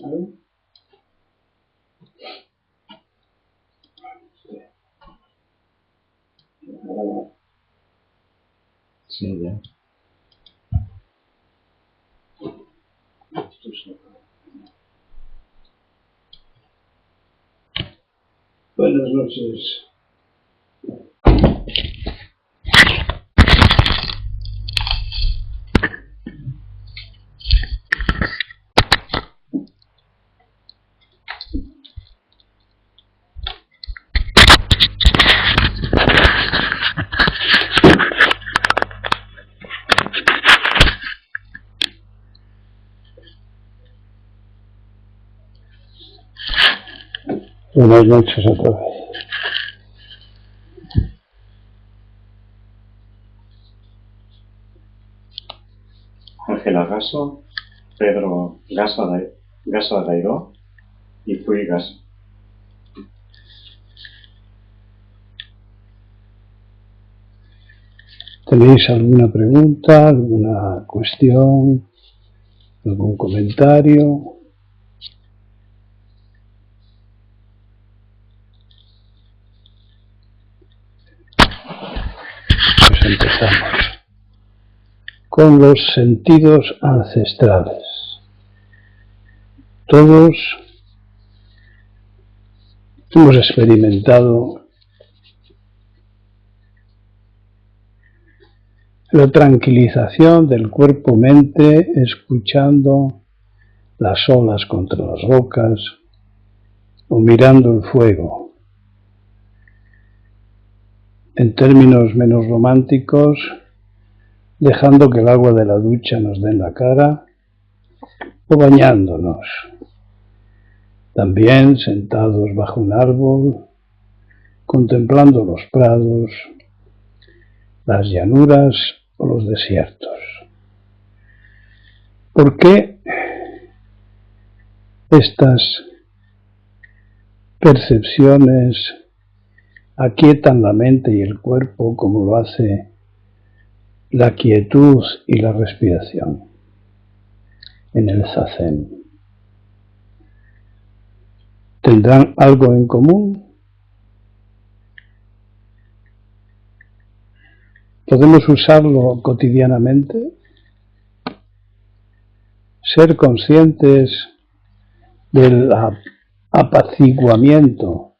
¿Vale? Sí, ya. Buenas noches. Buenas noches a todos. Ángela Gaso, Pedro Gaso Adairó y Puy Gaso. ¿Tenéis alguna pregunta, alguna cuestión, algún comentario? Pues empezamos con los sentidos ancestrales. Todos hemos experimentado la tranquilización del cuerpo-mente escuchando las olas contra las rocas o mirando el fuego. En términos menos románticos, dejando que el agua de la ducha nos dé en la cara o bañándonos. También sentados bajo un árbol, contemplando los prados, las llanuras o los desiertos. ¿Por qué estas percepciones aquietan la mente y el cuerpo como lo hace la quietud y la respiración en el zazen? ¿Tendrán algo en común? ¿Podemos usarlo cotidianamente? Ser conscientes del apaciguamiento,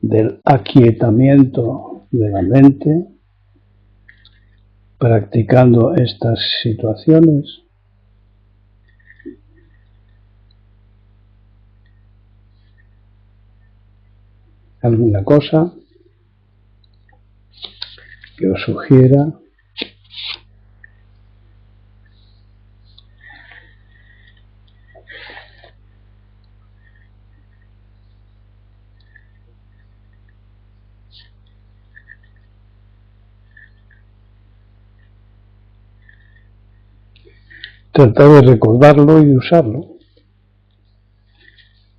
del aquietamiento de la mente, practicando estas situaciones. ¿Alguna cosa que os sugiera? Tratar de recordarlo y usarlo.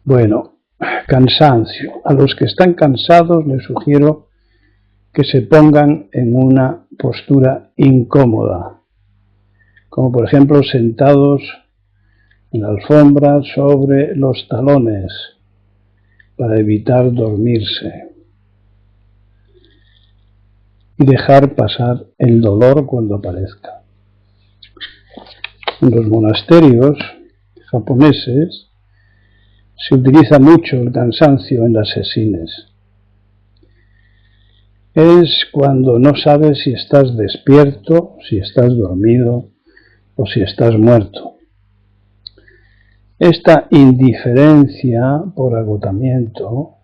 Bueno, cansancio. A los que están cansados les sugiero que se pongan en una postura incómoda, como por ejemplo sentados en la alfombra sobre los talones para evitar dormirse y dejar pasar el dolor cuando aparezca. En los monasterios japoneses se utiliza mucho el cansancio en las sesines. Es cuando no sabes si estás despierto, si estás dormido o si estás muerto. Esta indiferencia por agotamiento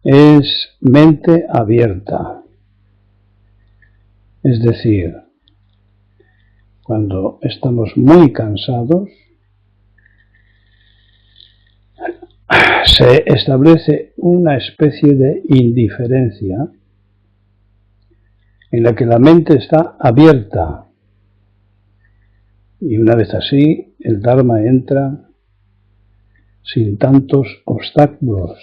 es mente abierta. Es decir, cuando estamos muy cansados, se establece una especie de indiferencia en la que la mente está abierta. Y una vez así, el Dharma entra sin tantos obstáculos.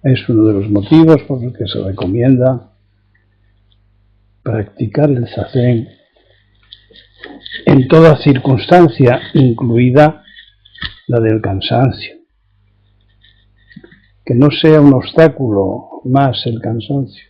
Es uno de los motivos por los que se recomienda practicar el zazen en toda circunstancia, incluida la del cansancio. Que no sea un obstáculo más el cansancio.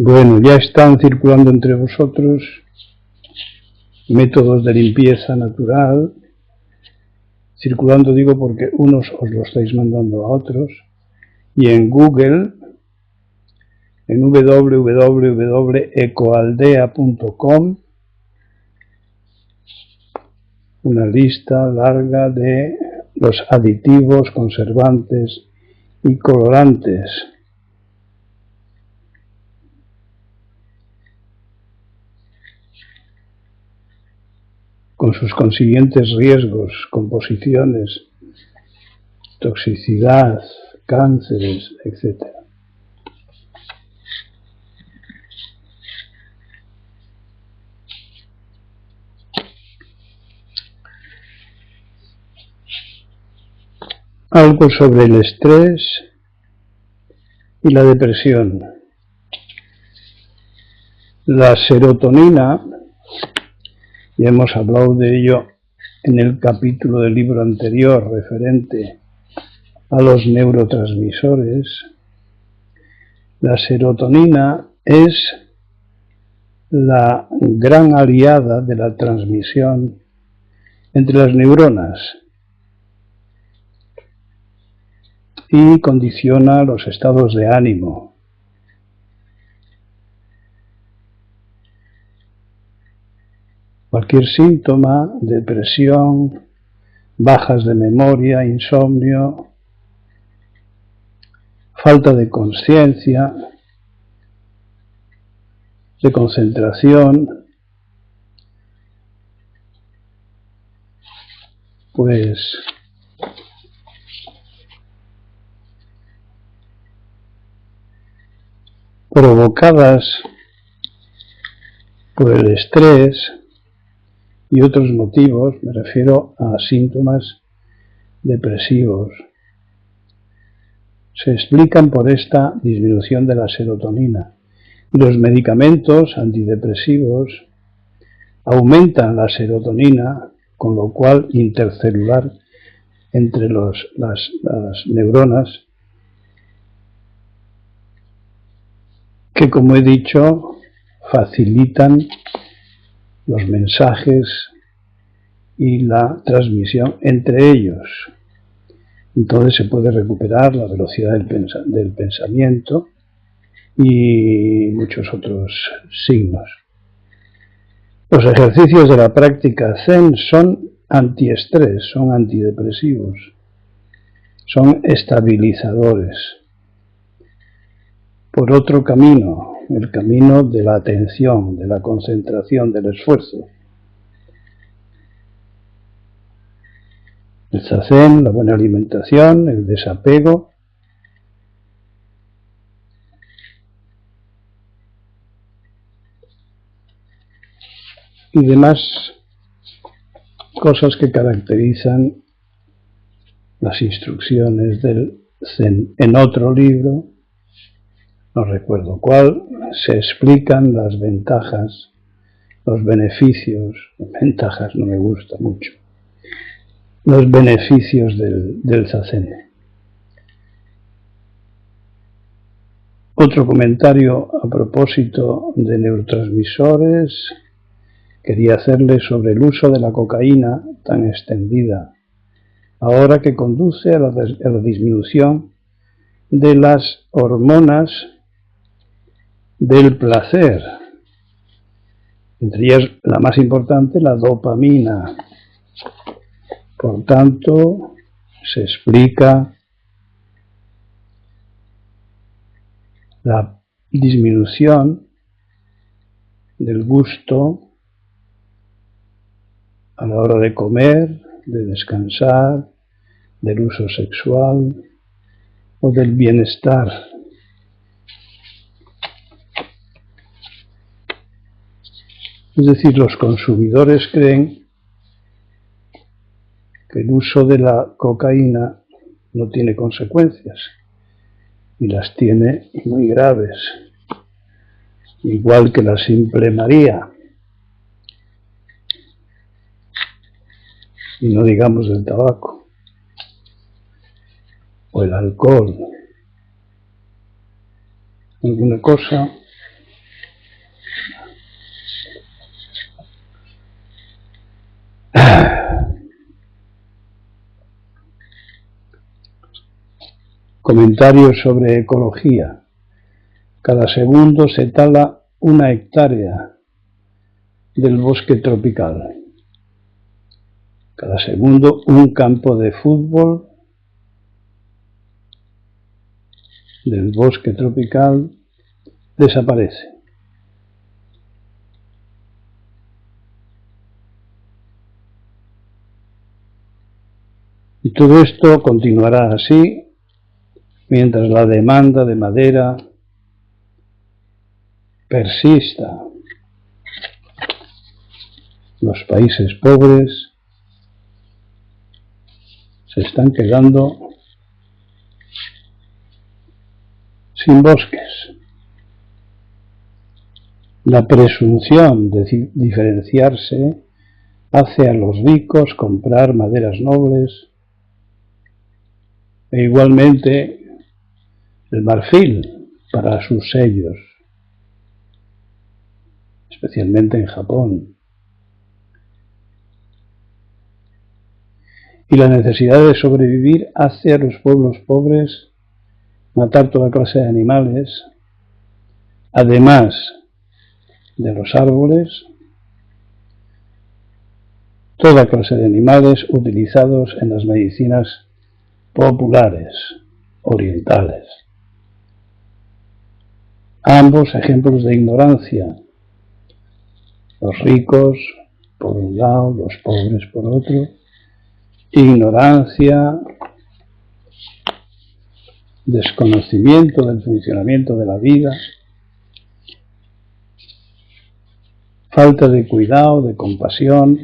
Bueno, ya están circulando entre vosotros métodos de limpieza natural. Circulando digo porque unos os lo estáis mandando a otros. Y en Google, en www.ecoaldea.com, una lista larga de los aditivos, conservantes y colorantes. Con sus consiguientes riesgos, composiciones, toxicidad, cánceres, etc. Algo sobre el estrés y la depresión. La serotonina, ya hemos hablado de ello en el capítulo del libro anterior referente a los neurotransmisores. La serotonina es la gran aliada de la transmisión entre las neuronas y condiciona los estados de ánimo. Cualquier síntoma, depresión, bajas de memoria, insomnio, falta de conciencia, de concentración, pues provocadas por el estrés y otros motivos, me refiero a síntomas depresivos, se explican por esta disminución de la serotonina. Los medicamentos antidepresivos aumentan la serotonina, con lo cual intercelular entre las neuronas, que como he dicho, facilitan los mensajes y la transmisión entre ellos. Entonces se puede recuperar la velocidad del pensamiento y muchos otros signos. Los ejercicios de la práctica Zen son antiestrés, son antidepresivos, son estabilizadores. Por otro camino, el camino de la atención, de la concentración, del esfuerzo. El zazen, la buena alimentación, el desapego. Y demás cosas que caracterizan las instrucciones del Zen. En otro libro, no recuerdo cuál, se explican las ventajas, los beneficios, ventajas no me gusta mucho, los beneficios del zazen. Otro comentario a propósito de neurotransmisores quería hacerle sobre el uso de la cocaína tan extendida, ahora que conduce a la disminución de las hormonas del placer, entre ellas la más importante, la dopamina. Por tanto, se explica la disminución del gusto a la hora de comer, de descansar, del uso sexual, o del bienestar. Es decir, los consumidores creen que el uso de la cocaína no tiene consecuencias, y las tiene muy graves, igual que la simple María, y no digamos del tabaco, o el alcohol, alguna cosa. Comentarios sobre ecología. Cada segundo se tala 1 hectárea del bosque tropical. Cada segundo un campo de fútbol del bosque tropical desaparece. Y todo esto continuará así mientras la demanda de madera persista. Los países pobres se están quedando sin bosques. La presunción de diferenciarse hace a los ricos comprar maderas nobles e igualmente el marfil para sus sellos, especialmente en Japón. Y la necesidad de sobrevivir hace a los pueblos pobres matar toda clase de animales, además de los árboles, toda clase de animales utilizados en las medicinas populares orientales. Ambos ejemplos de ignorancia, los ricos por un lado, los pobres por otro, ignorancia, desconocimiento del funcionamiento de la vida, falta de cuidado, de compasión,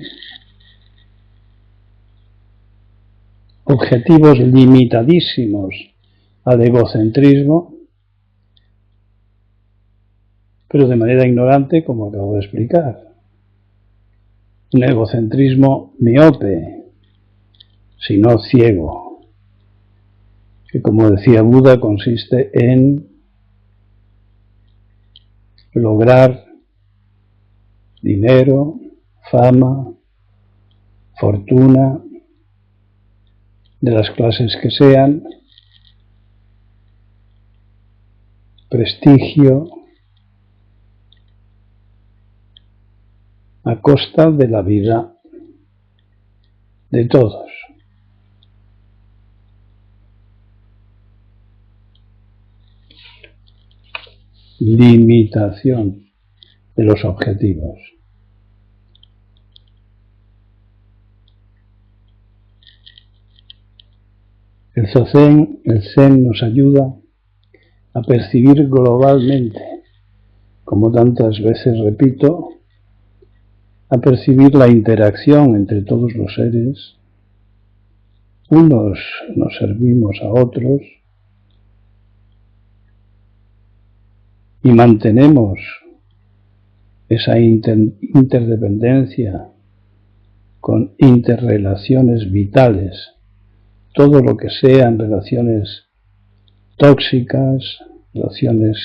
objetivos limitadísimos al egocentrismo, pero de manera ignorante, como acabo de explicar. Un egocentrismo miope, si no ciego, que, como decía Buda, consiste en lograr dinero, fama, fortuna, de las clases que sean, prestigio, a costa de la vida de todos. Limitación de los objetivos. El Zen nos ayuda a percibir globalmente, como tantas veces repito, a percibir la interacción entre todos los seres. Unos nos servimos a otros y mantenemos esa interdependencia con interrelaciones vitales, todo lo que sean relaciones tóxicas, relaciones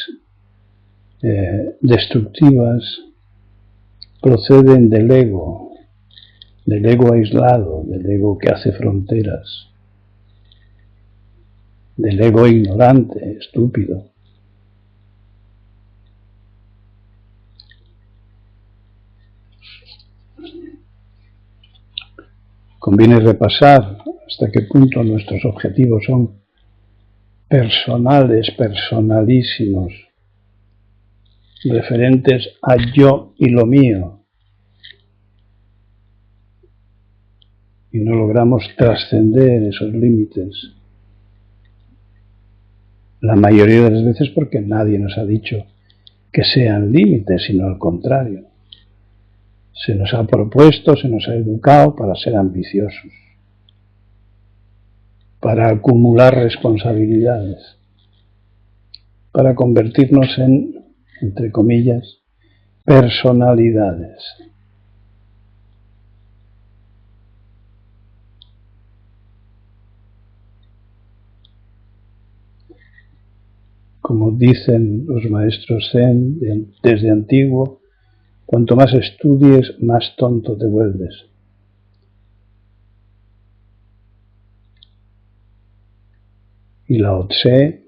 destructivas, proceden del ego aislado, del ego que hace fronteras, del ego ignorante, estúpido. Conviene repasar hasta qué punto nuestros objetivos son personales, personalísimos, referentes a yo y lo mío, y no logramos trascender esos límites. La mayoría de las veces porque nadie nos ha dicho que sean límites, sino al contrario. Se nos ha propuesto, se nos ha educado para ser ambiciosos, para acumular responsabilidades, para convertirnos en, entre comillas, personalidades. Como dicen los maestros Zen desde antiguo, cuanto más estudies, más tonto te vuelves. Y Lao Tse,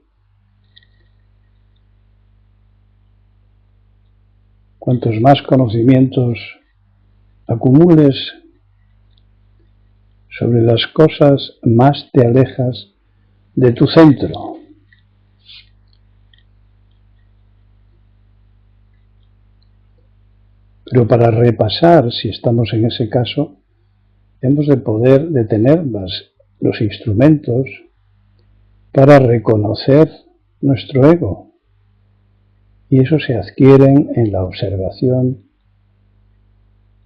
cuantos más conocimientos acumules sobre las cosas, más te alejas de tu centro. Pero para repasar, si estamos en ese caso, hemos de tener los instrumentos para reconocer nuestro ego. Y eso se adquieren en la observación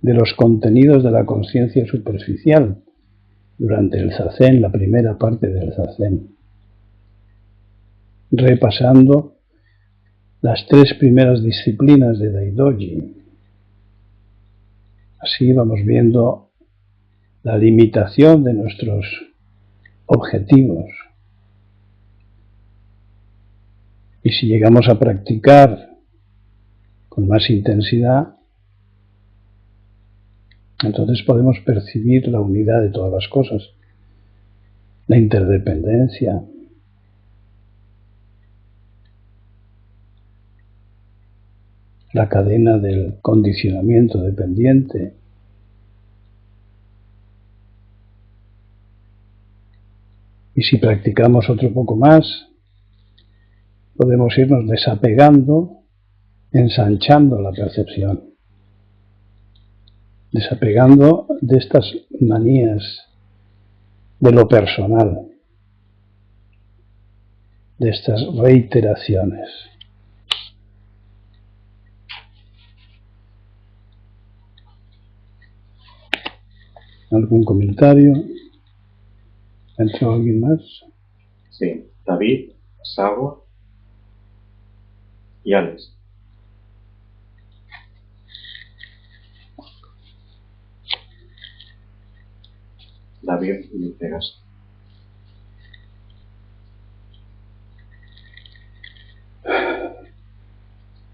de los contenidos de la conciencia superficial durante el zazen, la primera parte del zazen, repasando las 3 primeras disciplinas de Daidoji. Así vamos viendo la limitación de nuestros objetivos. Y si llegamos a practicar con más intensidad, entonces podemos percibir la unidad de todas las cosas, la interdependencia, la cadena del condicionamiento dependiente. Y si practicamos otro poco más, podemos irnos desapegando, ensanchando la percepción, desapegando de estas manías de lo personal, de estas reiteraciones. ¿Algún comentario? ¿Entró alguien más? Sí, David, Sago y Alex. David y Pegaso.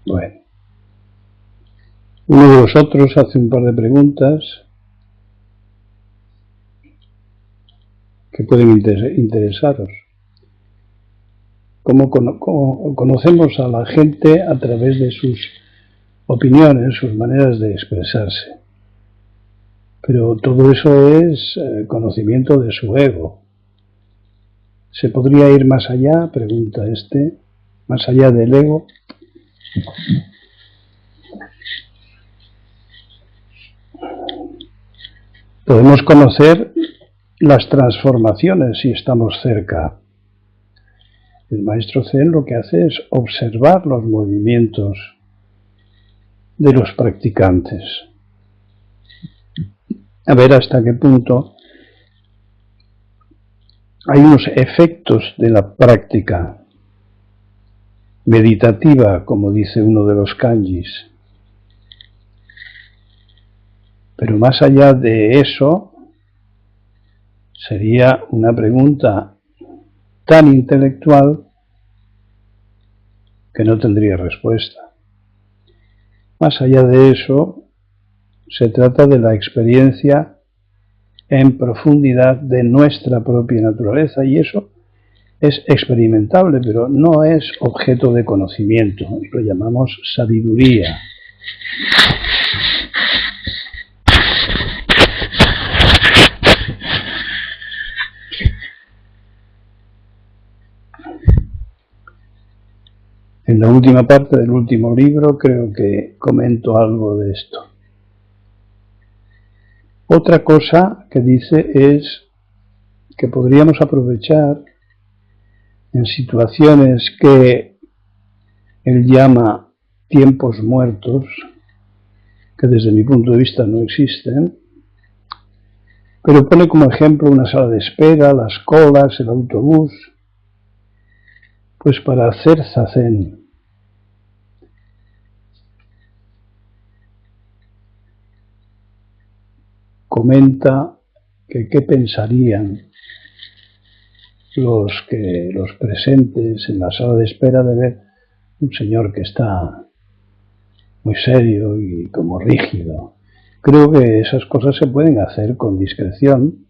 Bueno. Uno de los otros hace un par de preguntas que pueden interesaros. ¿Cómo conocemos a la gente a través de sus opiniones, sus maneras de expresarse? Pero todo eso es conocimiento de su ego. ¿Se podría ir más allá? Pregunta más allá del ego. Podemos conocer las transformaciones si estamos cerca. El maestro Zen lo que hace es observar los movimientos de los practicantes. A ver hasta qué punto hay unos efectos de la práctica meditativa, como dice uno de los kanjis. Pero más allá de eso, sería una pregunta tan intelectual que no tendría respuesta. Más allá de eso, se trata de la experiencia en profundidad de nuestra propia naturaleza, y eso es experimentable, pero no es objeto de conocimiento, y lo llamamos sabiduría. En la última parte del último libro creo que comento algo de esto. Otra cosa que dice es que podríamos aprovechar en situaciones que él llama tiempos muertos, que desde mi punto de vista no existen, pero pone como ejemplo una sala de espera, las colas, el autobús, pues para hacer zazen. Comenta que qué pensarían los presentes en la sala de espera de ver un señor que está muy serio y como rígido. Creo que esas cosas se pueden hacer con discreción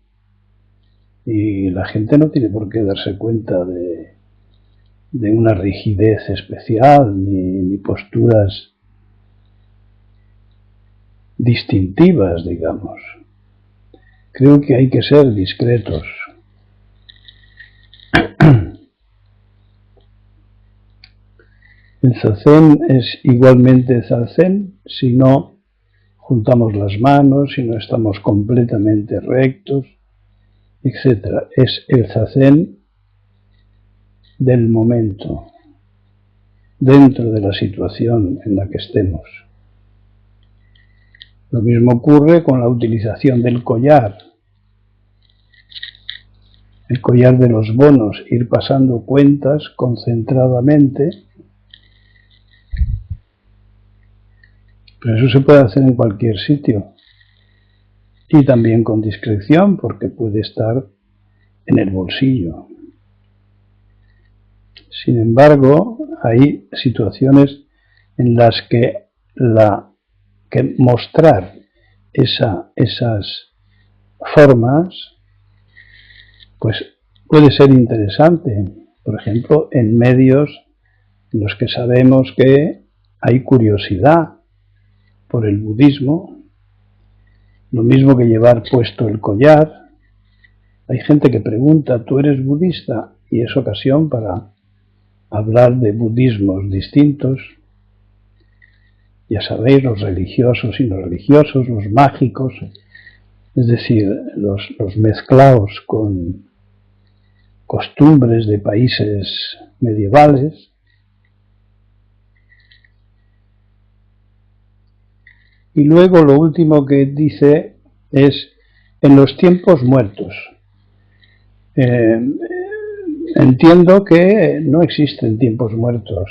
y la gente no tiene por qué darse cuenta de una rigidez especial ni posturas distintivas, digamos. Creo que hay que ser discretos. El zazen es igualmente zazen si no juntamos las manos, si no estamos completamente rectos, etc. Es el zazen del momento, dentro de la situación en la que estemos. Lo mismo ocurre con la utilización del collar. El collar de los bonos, ir pasando cuentas concentradamente. Pero eso se puede hacer en cualquier sitio. Y también con discreción, porque puede estar en el bolsillo. Sin embargo, hay situaciones en las que mostrar esas formas pues puede ser interesante. Por ejemplo, en medios en los que sabemos que hay curiosidad por el budismo, lo mismo que llevar puesto el collar. Hay gente que pregunta, ¿tú eres budista? Y es ocasión para hablar de budismos distintos. Ya sabéis, los religiosos y no religiosos, los mágicos, es decir, los mezclados con costumbres de países medievales. Y luego lo último que dice es en los tiempos muertos. Entiendo que no existen tiempos muertos.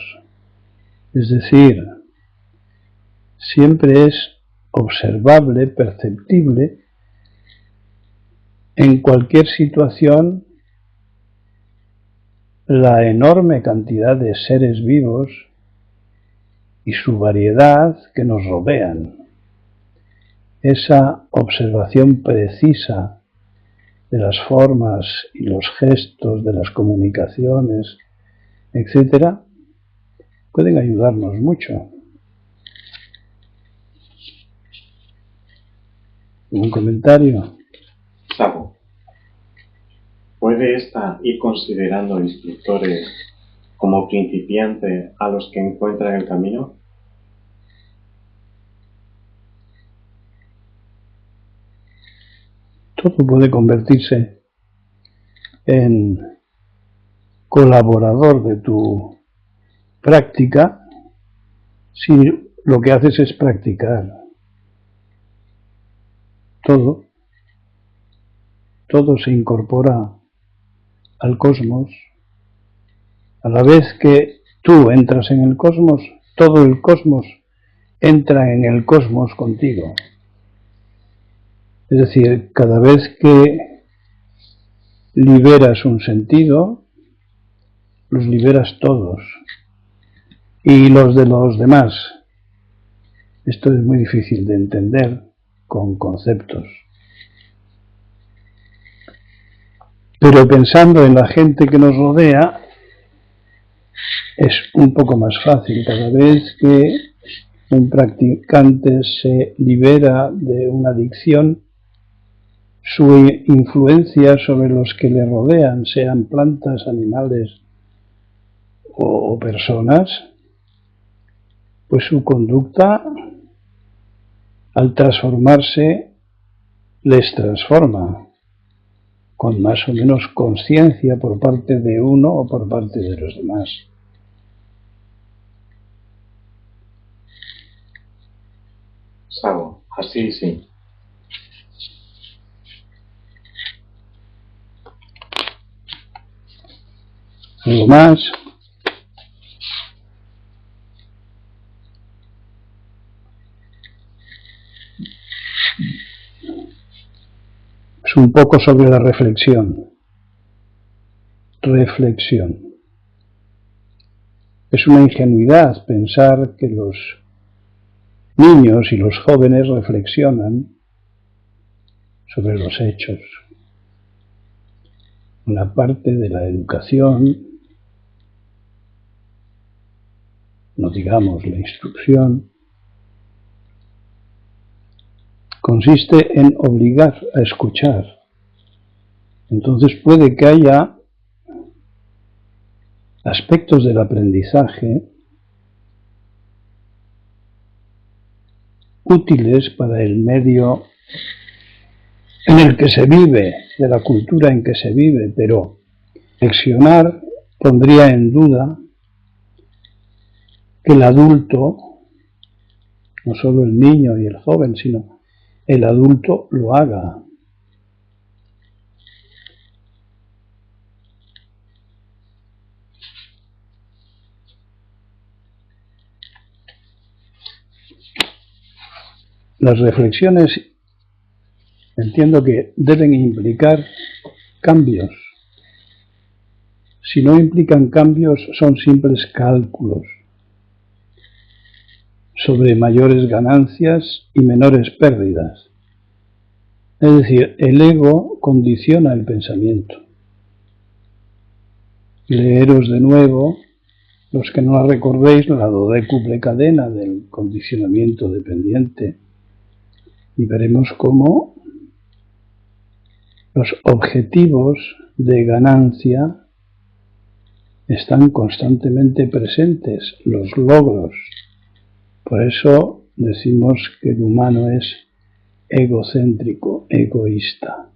Es decir, siempre es observable, perceptible, en cualquier situación, la enorme cantidad de seres vivos y su variedad que nos rodean. Esa observación precisa de las formas y los gestos, de las comunicaciones, etc., pueden ayudarnos mucho. ¿Un comentario? Sabo, ¿puede ésta ir considerando instructores como principiantes a los que encuentran el camino? Todo puede convertirse en colaborador de tu práctica si lo que haces es practicar. Todo se incorpora al cosmos. A la vez que tú entras en el cosmos, todo el cosmos entra en el cosmos contigo. Es decir, cada vez que liberas un sentido, los liberas todos. Y los de los demás. Esto es muy difícil de entender con conceptos. Pero pensando en la gente que nos rodea, es un poco más fácil. Cada vez que un practicante se libera de una adicción, su influencia sobre los que le rodean, sean plantas, animales o personas, pues su conducta, al transformarse, les transforma. con más o menos conciencia por parte de uno o por parte de los demás. Sago, así sí. ¿Algo más? Es un poco sobre la reflexión. Reflexión. Es una ingenuidad pensar que los niños y los jóvenes reflexionan sobre los hechos. Una parte de la educación, no digamos la instrucción, consiste en obligar a escuchar. Entonces puede que haya aspectos del aprendizaje útiles para el medio en el que se vive, de la cultura en que se vive, pero reflexionar pondría en duda que el adulto, no solo el niño y el joven, sino el adulto lo haga. Las reflexiones entiendo que deben implicar cambios. Si no implican cambios, son simples cálculos sobre mayores ganancias y menores pérdidas. Es decir, el ego condiciona el pensamiento. Leeros de nuevo, los que no la recordéis, la dodécuple cadena del condicionamiento dependiente, y veremos cómo los objetivos de ganancia están constantemente presentes, los logros. Por eso decimos que el humano es egocéntrico, egoísta.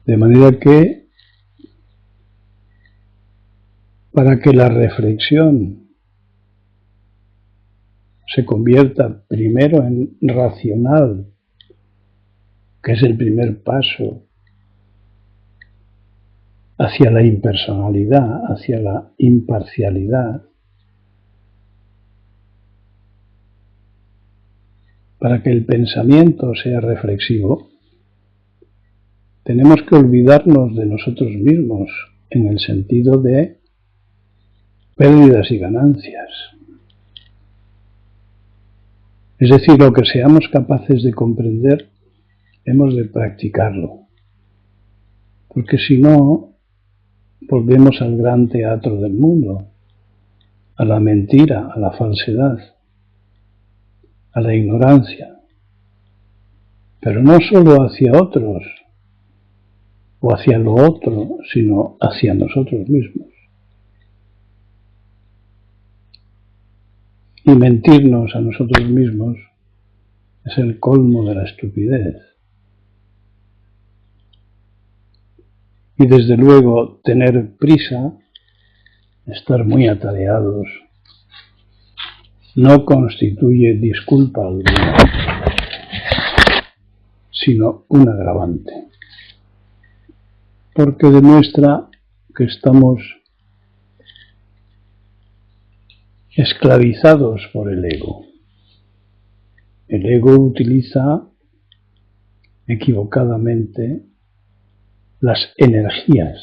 De manera que, para que la reflexión se convierta primero en racional, que es el primer paso hacia la impersonalidad, hacia la imparcialidad, para que el pensamiento sea reflexivo, tenemos que olvidarnos de nosotros mismos en el sentido de pérdidas y ganancias. Es decir, lo que seamos capaces de comprender, hemos de practicarlo. Porque si no, volvemos al gran teatro del mundo, a la mentira, a la falsedad, a la ignorancia. Pero no solo hacia otros o hacia lo otro, sino hacia nosotros mismos. Y mentirnos a nosotros mismos es el colmo de la estupidez. Y desde luego tener prisa, estar muy atareados, no constituye disculpa alguna, sino un agravante. Porque demuestra que estamos esclavizados por el ego. El ego utiliza equivocadamente las energías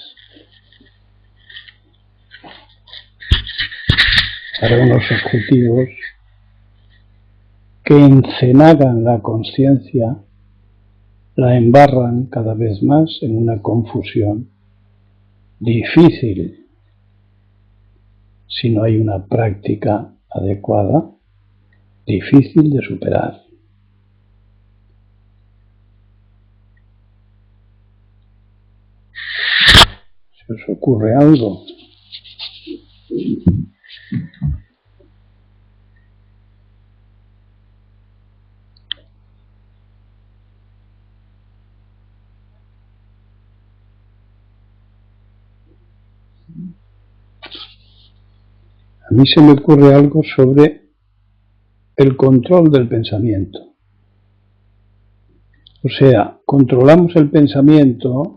para unos objetivos que encenagan la conciencia, la embarran cada vez más en una confusión difícil si no hay una práctica adecuada, difícil de superar. ¿Se os ocurre algo? A mí se me ocurre algo sobre el control del pensamiento. O sea, controlamos el pensamiento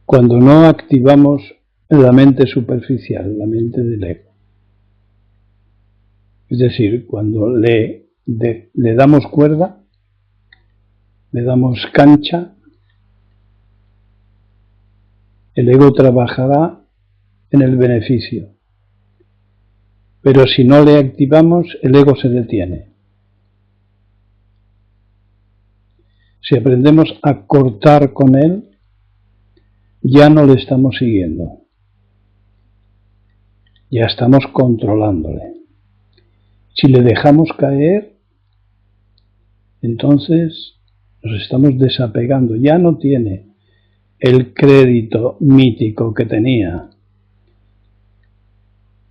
cuando no activamos la mente superficial, la mente del ego. Es decir, cuando le damos cuerda, le damos cancha, el ego trabajará en el beneficio. Pero si no le activamos, el ego se detiene. Si aprendemos a cortar con él, ya no le estamos siguiendo. Ya estamos controlándole. Si le dejamos caer, entonces nos estamos desapegando. Ya no tiene el crédito mítico que tenía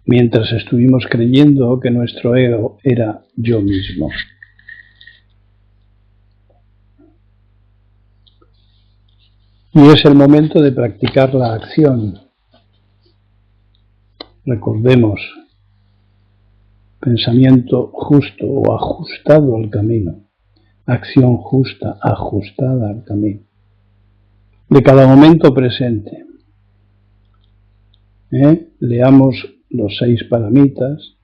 mientras estuvimos creyendo que nuestro ego era yo mismo. Y es el momento de practicar la acción. Recordemos, pensamiento justo o ajustado al camino, acción justa, ajustada al camino, de cada momento presente. Leamos los 6 paramitas,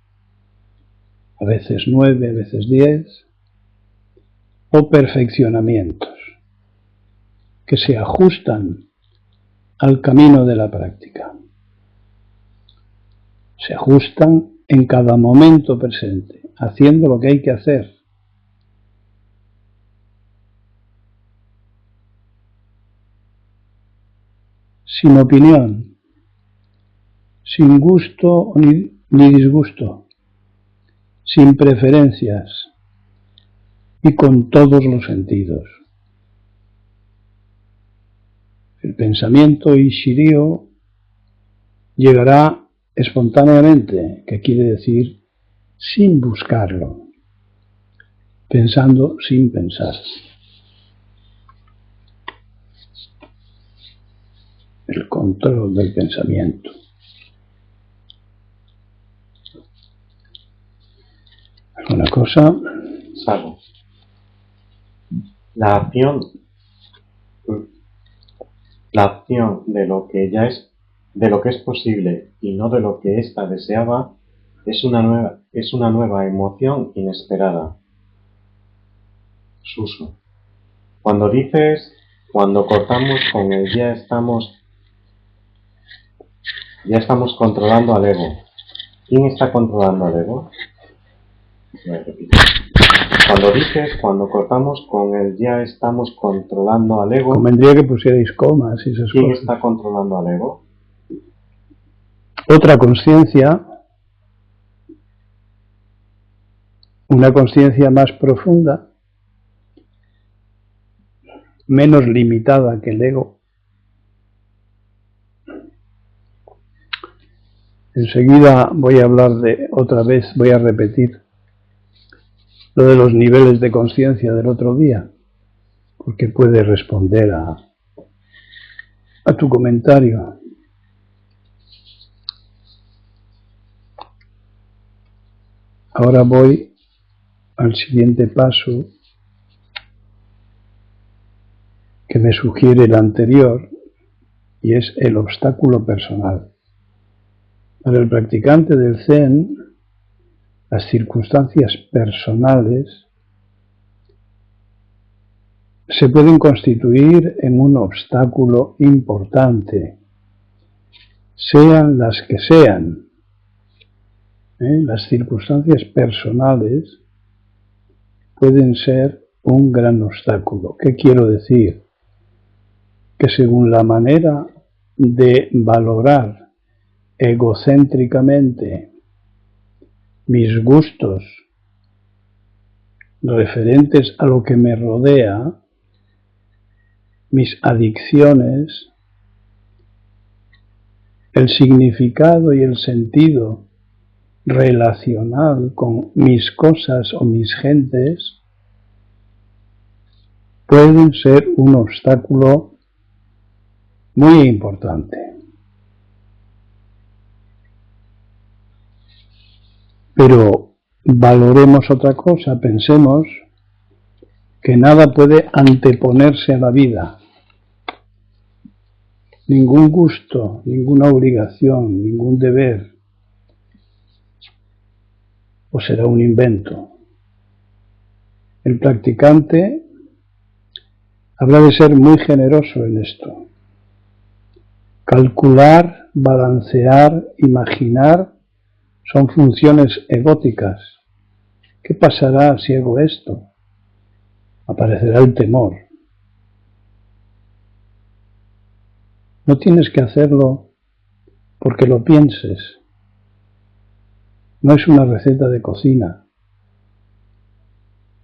a veces 9, a veces 10, o perfeccionamientos, que se ajustan al camino de la práctica. Se ajustan en cada momento presente, haciendo lo que hay que hacer. Sin opinión, sin gusto ni disgusto, sin preferencias y con todos los sentidos. El pensamiento Ishiryo llegará espontáneamente, que quiere decir sin buscarlo, pensando sin pensar. El control del pensamiento. ¿Alguna cosa? Salvo. La acción de lo que es posible y no de lo que ésta deseaba es una nueva emoción inesperada. Suso. Cuando cortamos con el ya estamos controlando al ego. ¿Quién está controlando al ego? Voy a repetir. Cuando cortamos con el ya estamos controlando al ego. Convendría que pusierais comas y esas ¿Quién cosas. está controlando al ego? Otra conciencia, una conciencia más profunda, menos limitada que el ego. Enseguida voy a hablar voy a repetir lo de los niveles de conciencia del otro día, porque puede responder a tu comentario. Ahora voy al siguiente paso que me sugiere el anterior, y es el obstáculo personal. Para el practicante del Zen, las circunstancias personales se pueden constituir en un obstáculo importante, sean las que sean. Las circunstancias personales pueden ser un gran obstáculo. ¿Qué quiero decir? Que según la manera de valorar egocéntricamente mis gustos referentes a lo que me rodea, mis adicciones, el significado y el sentido relacional con mis cosas o mis gentes pueden ser un obstáculo muy importante. Pero valoremos otra cosa, pensemos que nada puede anteponerse a la vida. Ningún gusto, ninguna obligación, ningún deber, o será un invento. El practicante habrá de ser muy generoso en esto. Calcular, balancear, imaginar son funciones egóticas. ¿Qué pasará si hago esto? Aparecerá el temor. No tienes que hacerlo porque lo pienses. No es una receta de cocina.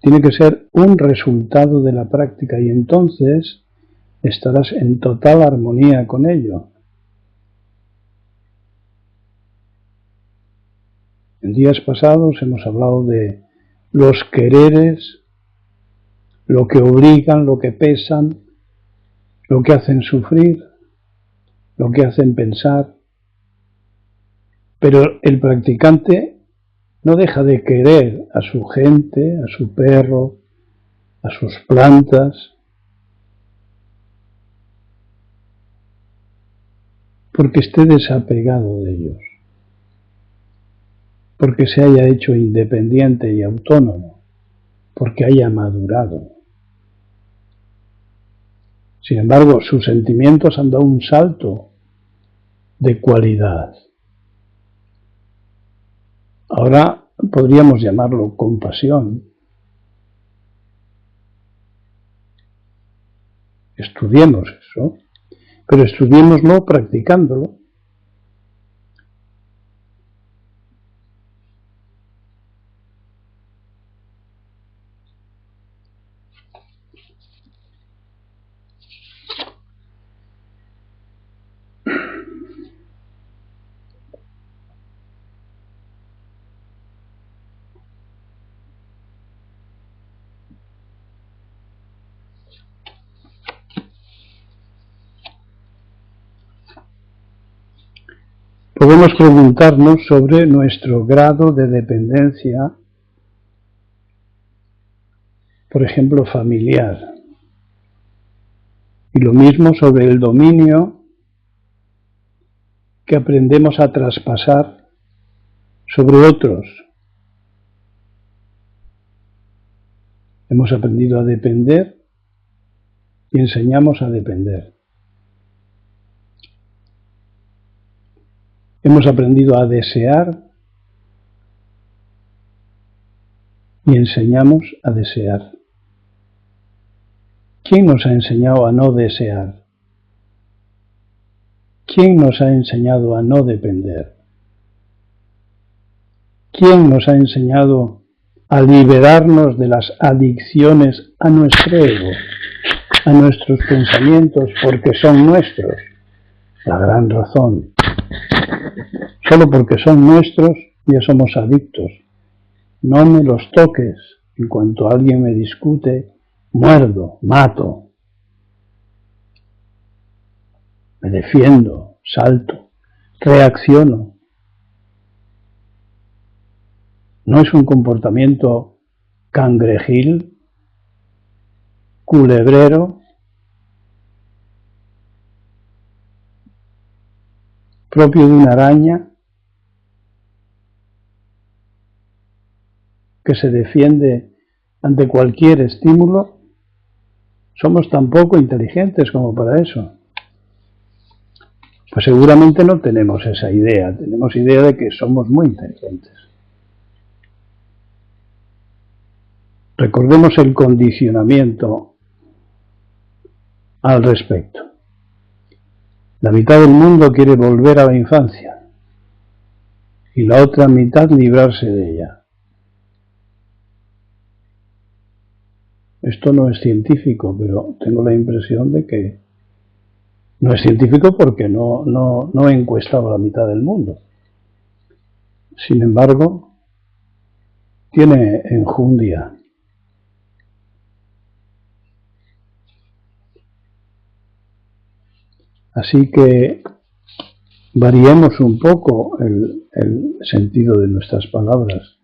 Tiene que ser un resultado de la práctica y entonces estarás en total armonía con ello. En días pasados hemos hablado de los quereres, lo que obligan, lo que pesan, lo que hacen sufrir, lo que hacen pensar. Pero el practicante no deja de querer a su gente, a su perro, a sus plantas, porque esté desapegado de ellos, porque se haya hecho independiente y autónomo, porque haya madurado. Sin embargo, sus sentimientos han dado un salto de cualidad. Ahora podríamos llamarlo compasión. Estudiemos eso, pero estudiémoslo practicándolo. Podemos preguntarnos sobre nuestro grado de dependencia, por ejemplo, familiar. Y lo mismo sobre el dominio que aprendemos a traspasar sobre otros. Hemos aprendido a depender y enseñamos a depender. Hemos aprendido a desear y enseñamos a desear. ¿Quién nos ha enseñado a no desear? ¿Quién nos ha enseñado a no depender? ¿Quién nos ha enseñado a liberarnos de las adicciones a nuestro ego, a nuestros pensamientos, porque son nuestros? La gran razón. Solo porque son nuestros ya somos adictos. No me los toques. En cuanto alguien me discute, muerdo, mato. Me defiendo, salto, reacciono. No es un comportamiento cangrejil, culebrero, propio de una araña que se defiende ante cualquier estímulo. Somos tan poco inteligentes como para eso. Pues seguramente no tenemos esa idea, tenemos idea de que somos muy inteligentes. Recordemos el condicionamiento al respecto. La mitad del mundo quiere volver a la infancia y la otra mitad librarse de ella. Esto no es científico, pero tengo la impresión de que No es científico porque no he encuestado a la mitad del mundo. Sin embargo, tiene enjundia. Así que variemos un poco el sentido de nuestras palabras.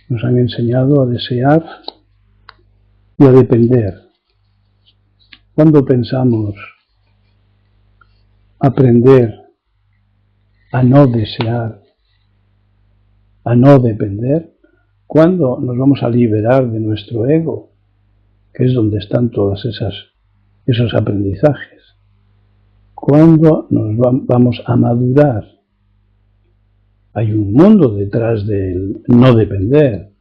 Nos han enseñado a desear y a depender. Cuando pensamos aprender a no desear, a no depender, ¿cuándo nos vamos a liberar de nuestro ego? Que es donde están todos esos aprendizajes. ¿Cuándo nos vamos a madurar? Hay un mundo detrás del no depender.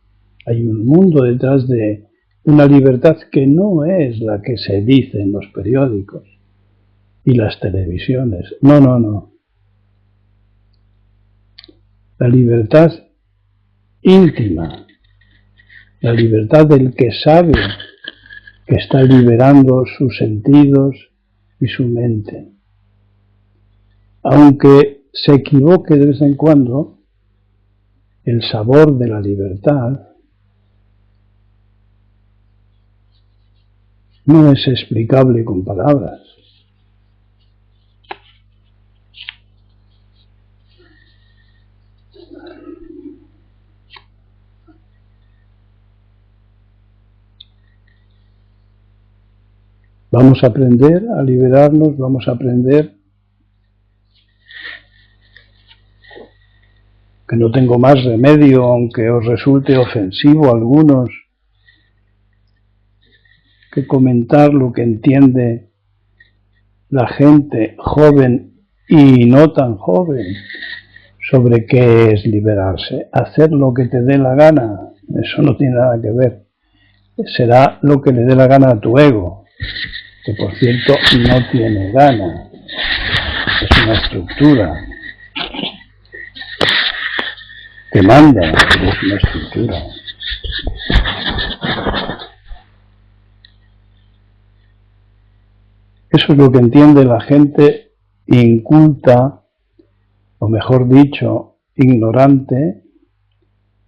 Hay un mundo detrás de una libertad que no es la que se dice en los periódicos y las televisiones. No. La libertad íntima, la libertad del que sabe que está liberando sus sentidos y su mente. Aunque se equivoque de vez en cuando, el sabor de la libertad no es explicable con palabras. Vamos a aprender a liberarnos, vamos a aprender que no tengo más remedio, aunque os resulte ofensivo a algunos, que comentar lo que entiende la gente joven y no tan joven sobre qué es liberarse. Hacer lo que te dé la gana, eso no tiene nada que ver. Será lo que le dé la gana a tu ego, que por cierto no tiene gana, es una estructura que manda, pero es una estructura. Eso es lo que entiende la gente inculta, o mejor dicho, ignorante,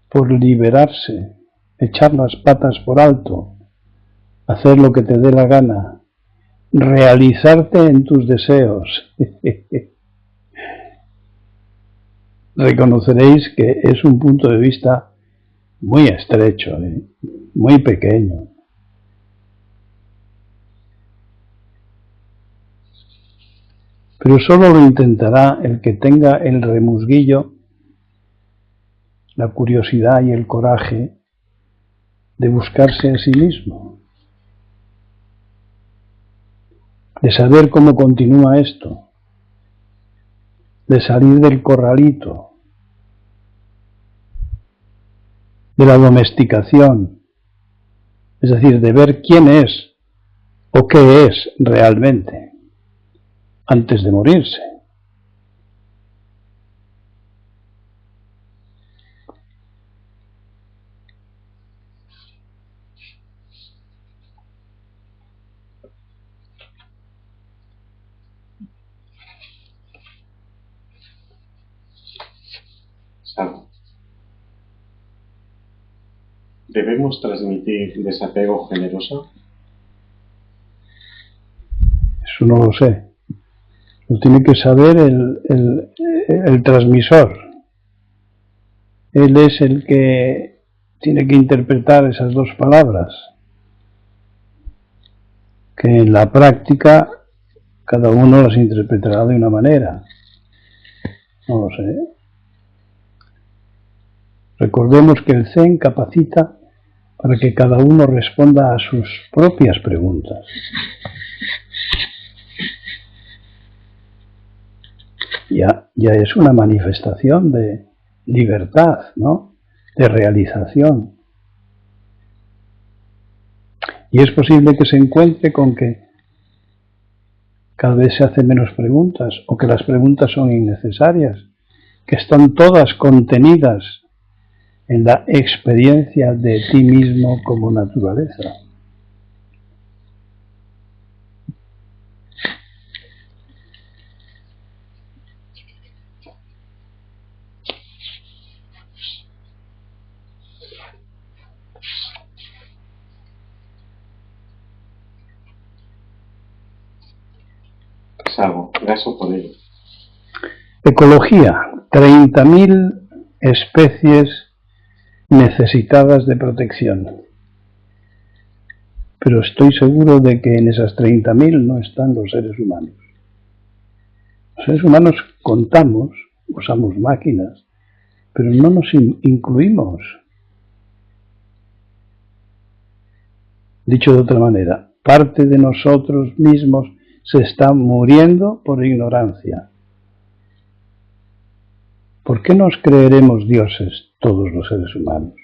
por liberarse, echar las patas por alto, hacer lo que te dé la gana, realizarte en tus deseos. Reconoceréis que es un punto de vista muy estrecho, muy pequeño. Pero solo lo intentará el que tenga el remusguillo, la curiosidad y el coraje de buscarse a sí mismo, de saber cómo continúa esto, de salir del corralito, de la domesticación, es decir, de ver quién es o qué es realmente antes de morirse. Salvo. ¿Debemos transmitir desapego generoso? Eso no lo sé. Lo tiene que saber el transmisor. Él es el que tiene que interpretar esas dos palabras, que en la práctica cada uno las interpretará de una manera. No lo sé. Recordemos que el Zen capacita para que cada uno responda a sus propias preguntas. Ya es una manifestación de libertad, ¿no? De realización. Y es posible que se encuentre con que cada vez se hacen menos preguntas, o que las preguntas son innecesarias, que están todas contenidas en la experiencia de ti mismo como naturaleza. Gracias por ello. Ecología, 30.000 especies necesitadas de protección. Pero estoy seguro de que en esas 30.000 no están los seres humanos. Los seres humanos contamos, usamos máquinas, pero no nos incluimos. Dicho de otra manera, parte de nosotros mismos se está muriendo por ignorancia. ¿Por qué nos creeremos dioses todos los seres humanos?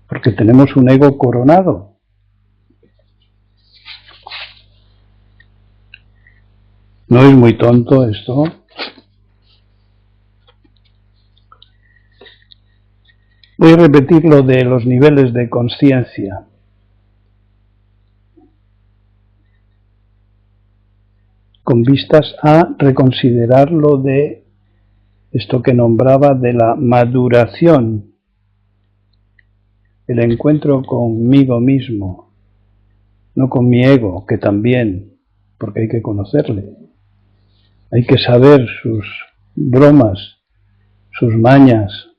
Porque tenemos un ego coronado. ¿No es muy tonto esto? Voy a repetir lo de los niveles de conciencia. Con vistas a reconsiderar lo de esto que nombraba de la maduración, el encuentro conmigo mismo, no con mi ego, que también, porque hay que conocerle, hay que saber sus bromas, sus mañas.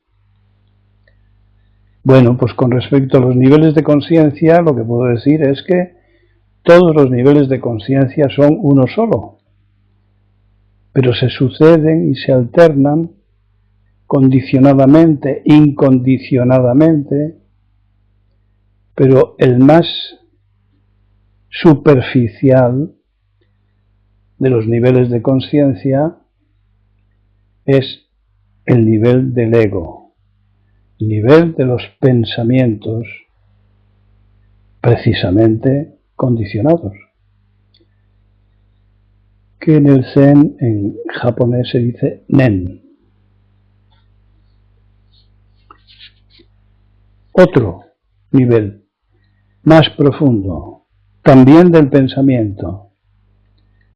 Bueno, pues con respecto a los niveles de conciencia, lo que puedo decir es que todos los niveles de conciencia son uno solo, pero se suceden y se alternan condicionadamente, incondicionadamente, pero el más superficial de los niveles de conciencia es el nivel del ego, el nivel de los pensamientos precisamente condicionados, que en el Zen, en japonés, se dice nen. Otro nivel más profundo, también del pensamiento,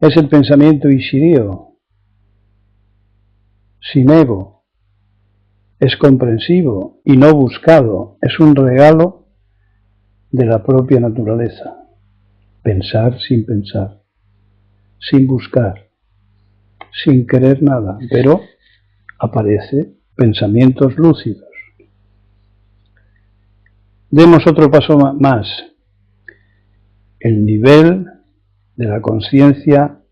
es el pensamiento Ishirio, sin ego, es comprensivo y no buscado, es un regalo de la propia naturaleza. Pensar sin pensar, sin buscar, sin querer nada, pero aparece pensamientos lúcidos. Demos otro paso más. El nivel de la conciencia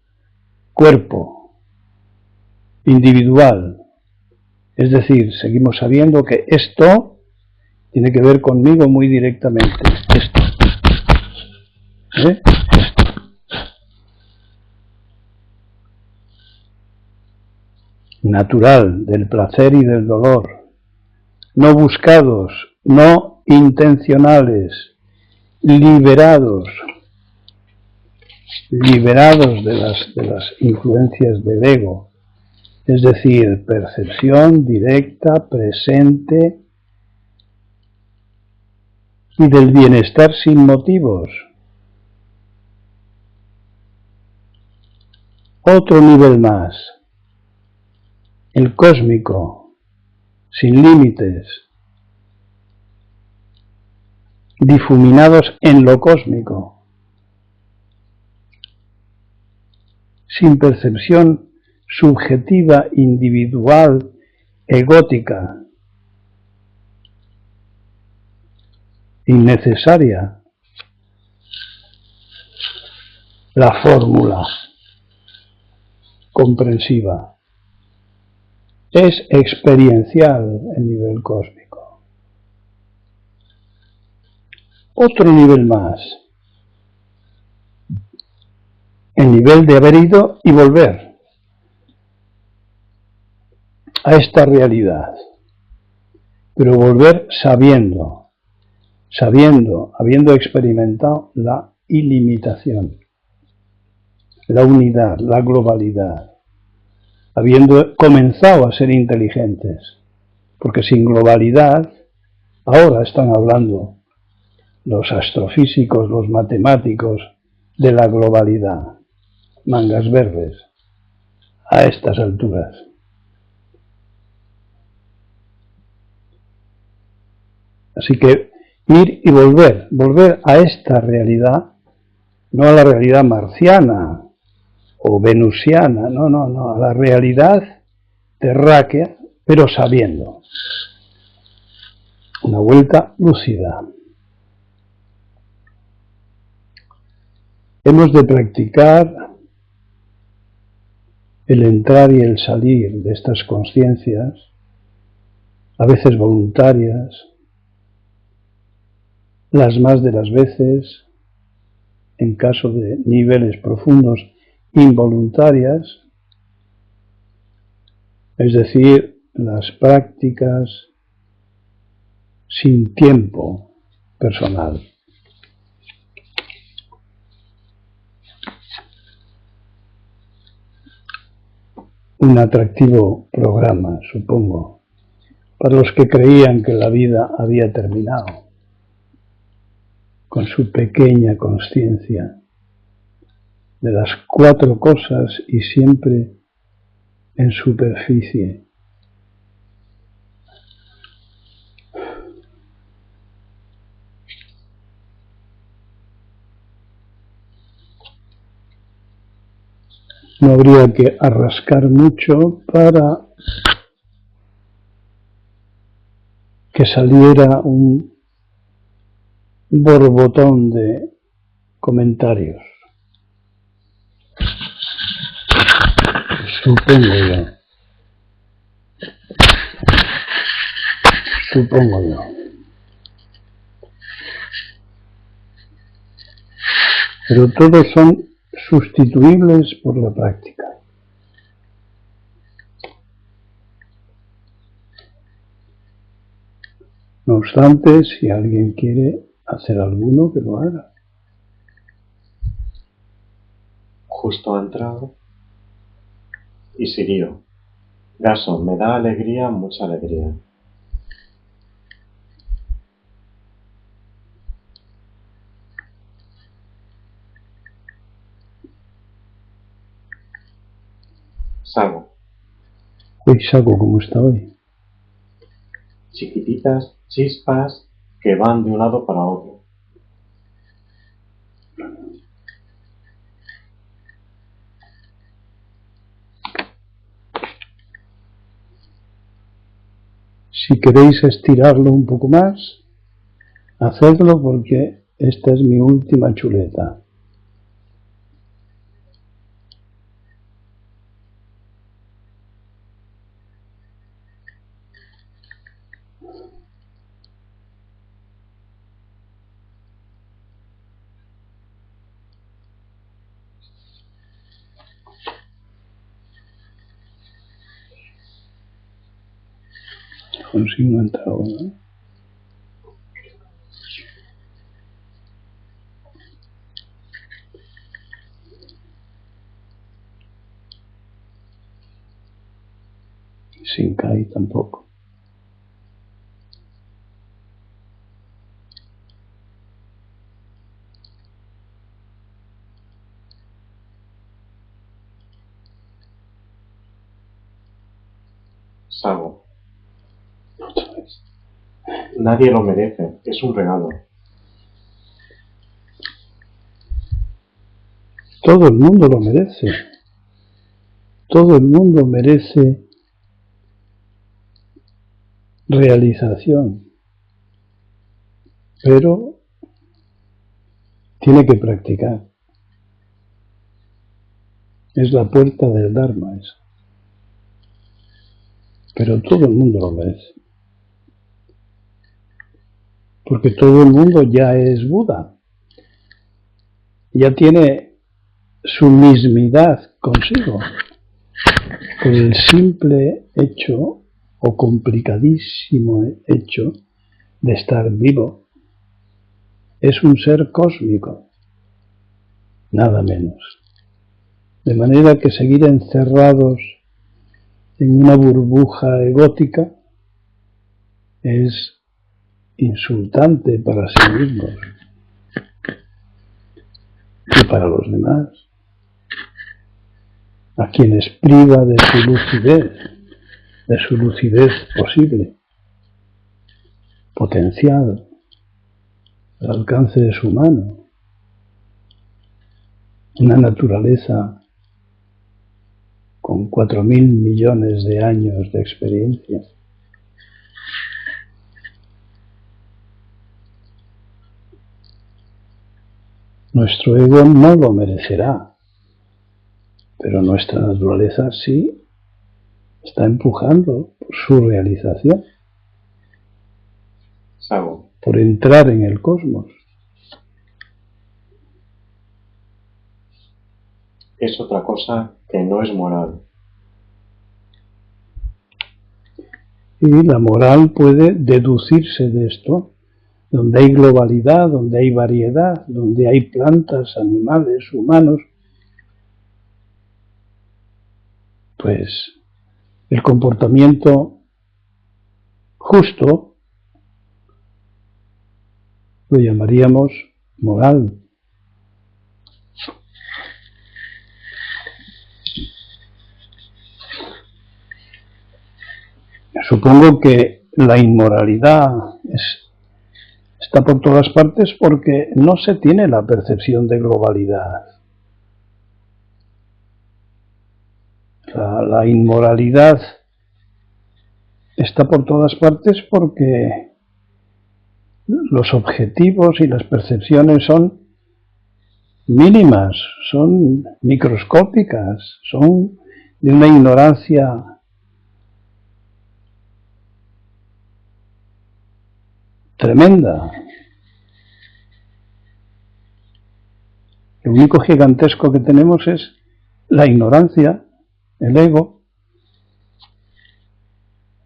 cuerpo, individual. Es decir, seguimos sabiendo que esto tiene que ver conmigo muy directamente. Esto. Esto. Natural, del placer y del dolor. No buscados, no intencionales, liberados de las influencias del ego, es decir, percepción directa, presente y del bienestar sin motivos. Otro nivel más, el cósmico, sin límites, difuminados en lo cósmico, sin percepción subjetiva, individual, egótica, innecesaria. La fórmula comprensiva es experiencial el nivel cósmico. Otro nivel más, el nivel de haber ido y volver a esta realidad, pero volver sabiendo, habiendo experimentado la ilimitación, la unidad, la globalidad, habiendo comenzado a ser inteligentes, porque sin globalidad, ahora están hablando los astrofísicos, los matemáticos, de la globalidad, mangas verdes, a estas alturas. Así que ir y volver a esta realidad no a la realidad marciana o venusiana, no, a la realidad terráquea, pero sabiendo. Una vuelta lúcida. Hemos de practicar el entrar y el salir de estas conciencias, a veces voluntarias, las más de las veces, en caso de niveles profundos, involuntarias, es decir, las prácticas sin tiempo personal. Un atractivo programa, supongo, para los que creían que la vida había terminado, con su pequeña consciencia de las 4 cosas y siempre en superficie. No habría que arrascar mucho para que saliera un borbotón de comentarios. Supongo yo. Pero todos son sustituibles por la práctica. No obstante, si alguien quiere hacer alguno, que lo haga. Justo ha entrado y siguió. Gaso, me da alegría, mucha alegría. Sago. Hoy Sago, ¿cómo está hoy? Chiquititas chispas que van de un lado para otro. Si queréis estirarlo un poco más, hacedlo porque esta es mi última chuleta. Consigo no entrar ahora, ¿no? Sin Kai tampoco. Sago. Nadie lo merece, es un regalo. Todo el mundo lo merece. Todo el mundo merece realización. Pero tiene que practicar. Es la puerta del Dharma esa. Pero todo el mundo lo merece. Porque todo el mundo ya es Buda. Ya tiene su mismidad consigo. Por el simple hecho o complicadísimo hecho de estar vivo. Es un ser cósmico. Nada menos. De manera que seguir encerrados en una burbuja egótica es insultante para sí mismos y para los demás, a quienes priva de su lucidez posible, potencial, al alcance de su mano. una naturaleza con 4.000 millones de años de experiencia. Nuestro ego no lo merecerá, pero nuestra naturaleza sí está empujando por su realización, Sago, por entrar en el cosmos. es otra cosa que no es moral. Y la moral puede deducirse de esto, donde hay globalidad, donde hay variedad, donde hay plantas, animales, humanos, pues el comportamiento justo lo llamaríamos moral. Supongo que la inmoralidad está por todas partes porque no se tiene la percepción de globalidad. La inmoralidad está por todas partes porque los objetivos y las percepciones son mínimas, son microscópicas, son de una ignorancia tremenda. Lo único gigantesco que tenemos es la ignorancia, el ego,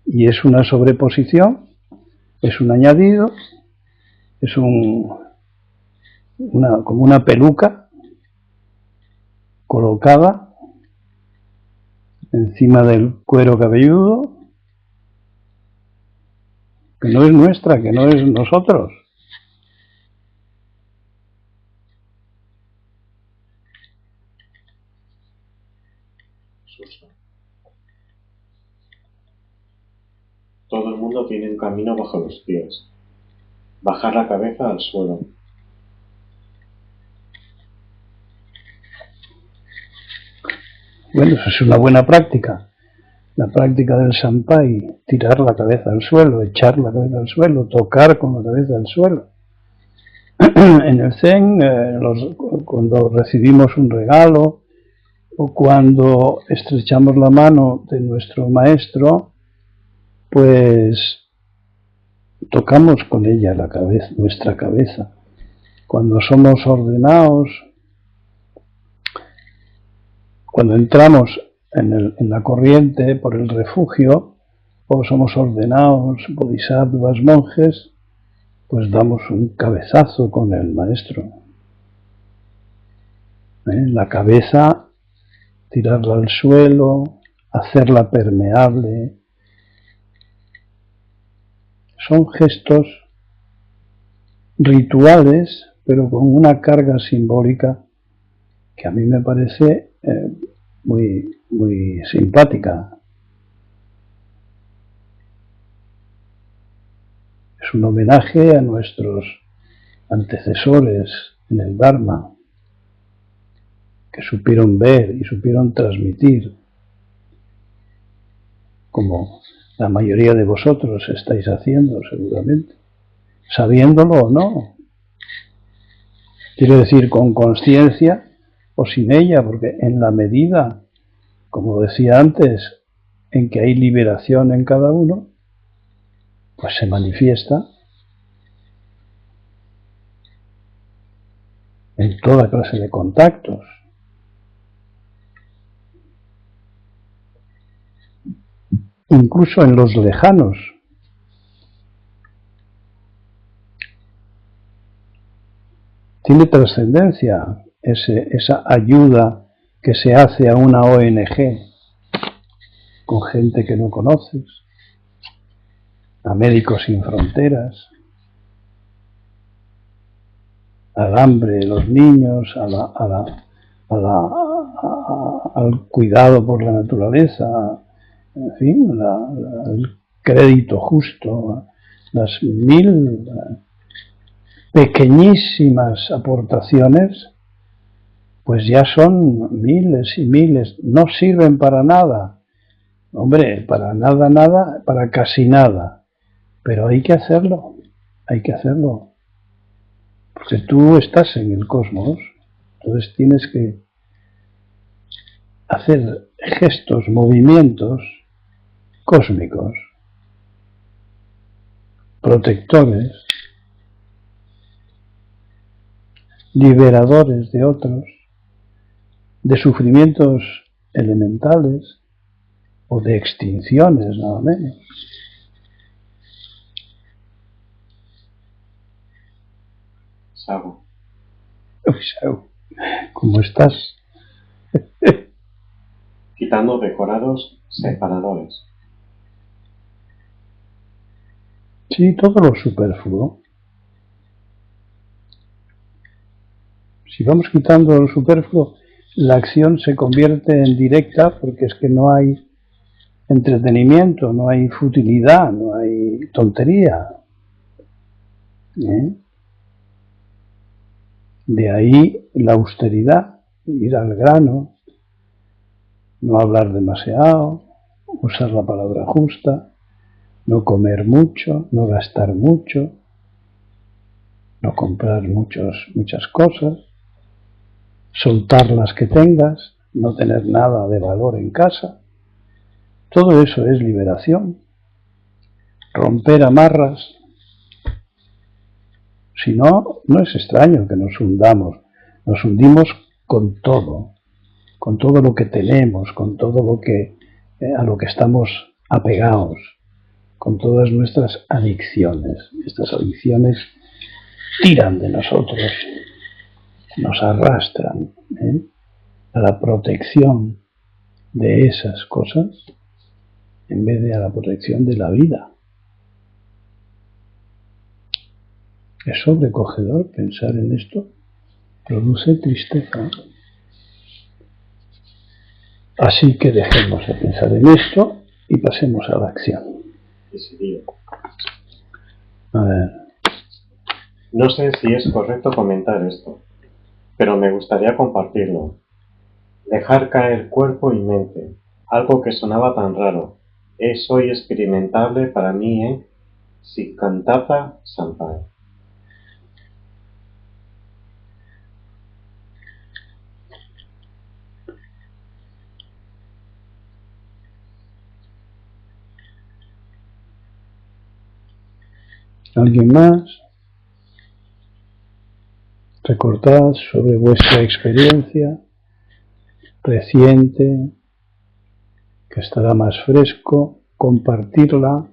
y es una sobreposición, es un añadido, es como una peluca colocada encima del cuero cabelludo, que no es nuestra, que no es nosotros. Todo el mundo tiene un camino bajo los pies. Bajar la cabeza al suelo. Bueno, eso es una buena práctica. La práctica del sampai, tirar la cabeza al suelo, echar la cabeza al suelo, tocar con la cabeza al suelo. En el Zen, cuando recibimos un regalo o cuando estrechamos la mano de nuestro maestro, pues tocamos con ella la cabeza, nuestra cabeza. Cuando somos ordenados, cuando entramos en la corriente por el refugio, o somos ordenados, bodhisattvas, monjes, pues damos un cabezazo con el maestro. La cabeza, tirarla al suelo, hacerla permeable. Son gestos rituales, pero con una carga simbólica que a mí me parece muy, muy simpática. Es un homenaje a nuestros antecesores en el Dharma, que supieron ver y supieron transmitir, como la mayoría de vosotros estáis haciendo seguramente, sabiéndolo o no. Quiero decir, con conciencia o sin ella, porque en la medida, como decía antes, en que hay liberación en cada uno, pues se manifiesta en toda clase de contactos. Incluso en los lejanos. Tiene trascendencia esa ayuda que se hace a una ONG con gente que no conoces, a Médicos Sin Fronteras, al hambre de los niños, al cuidado por la naturaleza, en fin, el crédito justo, las 1000 pequeñísimas aportaciones pues ya son miles y miles, no sirven para nada. Hombre, para nada, nada, para casi nada. Pero hay que hacerlo, porque tú estás en el cosmos, entonces tienes que hacer gestos, movimientos cósmicos, protectores, liberadores de otros, de sufrimientos elementales o de extinciones, nada menos. Sago. Uy, Sau, ¿cómo estás? Quitando decorados separadores. Sí, todo lo superfluo. Si vamos quitando lo superfluo, la acción se convierte en directa porque es que no hay entretenimiento, no hay futilidad, no hay tontería. ¿Eh? De ahí la austeridad, ir al grano, no hablar demasiado, usar la palabra justa, no comer mucho, no gastar mucho, no comprar muchas cosas, soltar las que tengas, no tener nada de valor en casa. Todo eso es liberación. Romper amarras. Si no, no es extraño que nos hundamos. Nos hundimos con todo lo que tenemos, con todo lo que a lo que estamos apegados, con todas nuestras adicciones. Estas adicciones tiran de nosotros, nos arrastran a la protección de esas cosas en vez de a la protección de la vida. Es sobrecogedor pensar en esto, produce tristeza. Así que dejemos de pensar en esto y pasemos a la acción. A ver. No sé si es correcto comentar esto, pero me gustaría compartirlo. Dejar caer cuerpo y mente, algo que sonaba tan raro, es hoy experimentable para mí en Siddhanta Sampai. ¿Alguien más? Recordad sobre vuestra experiencia reciente, que estará más fresco, compartirla.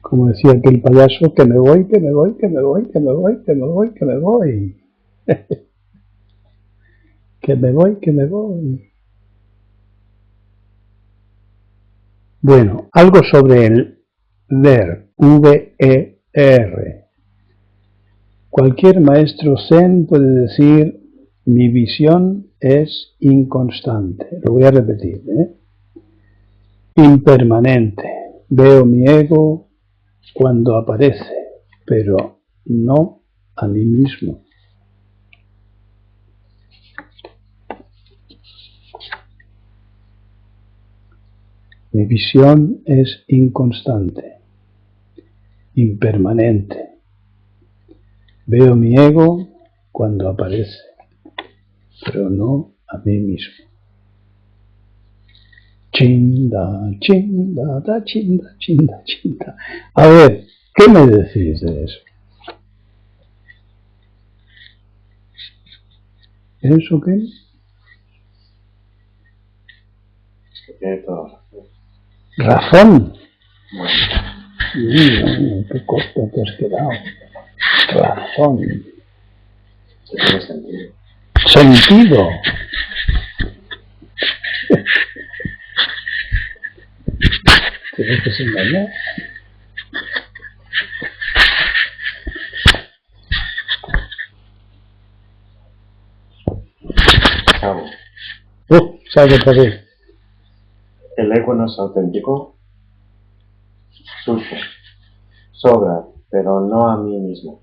Como decía aquel payaso, que me voy, que me voy, que me voy, que me voy, que me voy, que me voy. Que me voy, que me voy. Bueno, algo sobre el ver, V-E-R. Cualquier maestro zen puede decir, mi visión es inconstante. Lo voy a repetir, impermanente. Veo mi ego cuando aparece, pero no a mí mismo. Mi visión es inconstante, impermanente. Veo mi ego cuando aparece, pero no a mí mismo. Chinda, chinda, da, chinda, chinda, chinda. A ver, ¿qué me decís de eso? ¿Eso qué? Tiene toda razón. ¿Razón? Qué corto te has quedado. Razón. Tiene sentido. Sentido. ¿Te dejes engañar? Cabo. ¿Sabes qué? ¿El ego no es auténtico? Suso. Sobra, pero no a mí mismo.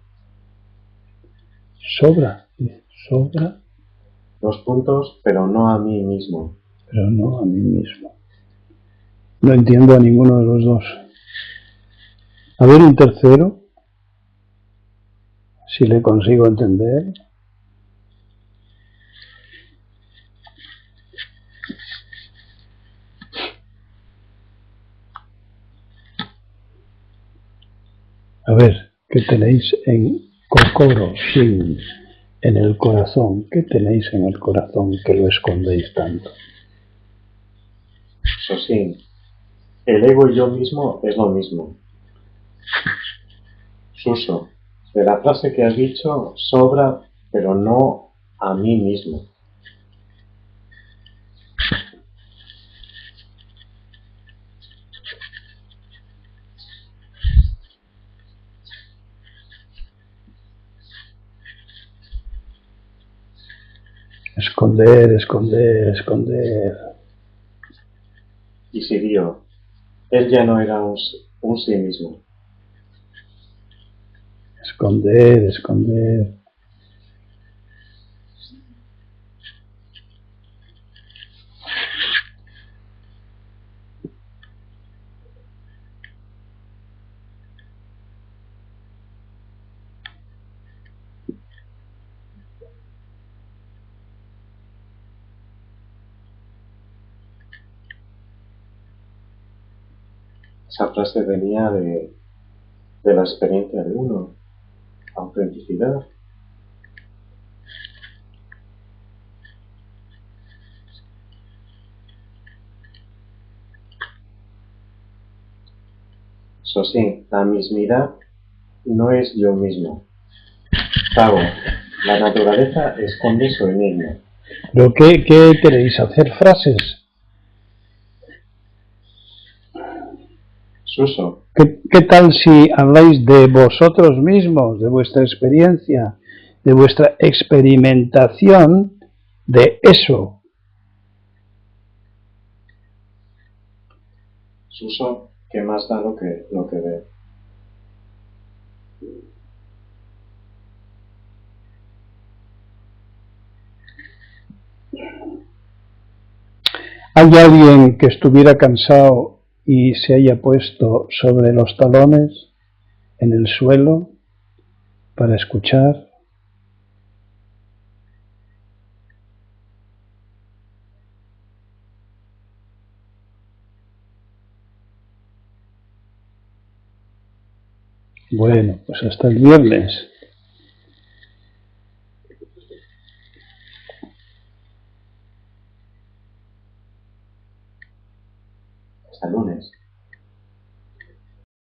Sobra, sobra, Dos puntos, pero no a mí mismo. pero no a mí mismo. No entiendo a ninguno de los dos. A ver un tercero, si le consigo entender. A ver, ¿qué tenéis en Kokoro Shin, en el corazón? ¿Qué tenéis en el corazón que lo escondéis tanto? Sosin. El ego y yo mismo es lo mismo. Suso. De la frase que has dicho, sobra, pero no a mí mismo. Esconder, esconder, esconder. Y siguió. Él ya no era un sí mismo. Esconder, esconder. Esa frase venía de la experiencia de uno. Autenticidad. Sosin. La mismidad no es yo mismo. Tao. La naturaleza esconde su enigma. ¿Pero qué queréis? ¿Hacer frases? Suso. ¿Qué tal si habláis de vosotros mismos, de vuestra experiencia, de vuestra experimentación de eso? Suso, ¿qué más da lo que ve? ¿Hay alguien que estuviera cansado y se haya puesto sobre los talones en el suelo para escuchar? Bueno, pues hasta el viernes. Hasta el lunes.